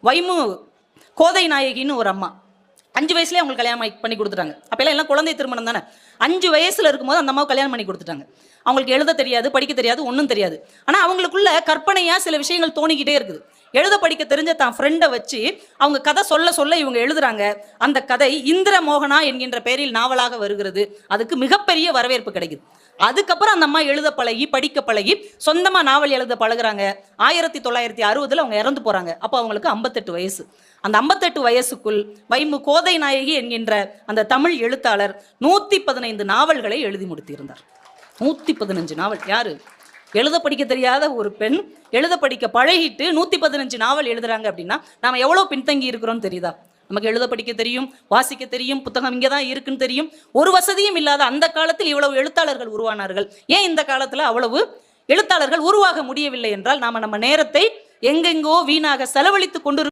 வைமு கோதை நாயகின்னு ஒரு அம்மா 5 வயசுலேயே அவங்களுக்கு கல்யாணம் பண்ணி கொடுத்துட்டாங்க. அப்போல்லாம் எல்லாம் குழந்தை திருமணம் தானே. 5 வயசுல இருக்கும்போது அந்த அம்மாவுக்கு கல்யாணம் பண்ணி கொடுத்துட்டாங்க. அவங்களுக்கு எழுத தெரியாது, படிக்க தெரியாது, ஒன்றும் தெரியாது. ஆனால் அவங்களுக்குள்ள கற்பனையாக சில விஷயங்கள் தோணிக்கிட்டே இருக்குது. எழுத படிக்க தெரிஞ்ச தான் ஃப்ரெண்டை வச்சு அவங்க கதை சொல்ல சொல்ல இவங்க எழுதுறாங்க. அந்த கதை இந்திர மோகனா என்கின்ற பெயரில் நாவலாக வருகிறது. அதுக்கு மிகப்பெரிய வரவேற்பு கிடைக்குது. அதுக்கப்புறம் அந்த அம்மா எழுத பழகி படிக்க பழகி சொந்தமாக நாவல் எழுத பழகுறாங்க. 1960 அவங்க இறந்து போகிறாங்க. அப்போ அவங்களுக்கு 58 வயசு. அந்த 58 வயசுக்குள் வைமு கோதை நாயகி என்கின்ற அந்த தமிழ் எழுத்தாளர் 115 நாவல்களை எழுதி முடித்திருந்தார். 115 நாவல். யாரு? எழுத படிக்க தெரியாத ஒரு பெண் எழுத படிக்க பழகிட்டு 115 நாவல் எழுதுறாங்க அப்படின்னா நாம எவ்வளவு பின்தங்கி இருக்கிறோம்னு தெரியுதா? நமக்கு எழுத படிக்க தெரியும், வாசிக்க தெரியும், புத்தகம் இங்கே தான் இருக்குன்னு தெரியும். ஒரு வசதியும் இல்லாத அந்த காலத்தில் இவ்வளவு எழுத்தாளர்கள் உருவானார்கள். ஏன் இந்த காலத்தில் அவ்வளவு எழுத்தாளர்கள் உருவாக முடியவில்லை என்றால் நாம நம்ம நேரத்தை எங்கெங்கோ வீணாக செலவழித்து கொண்டு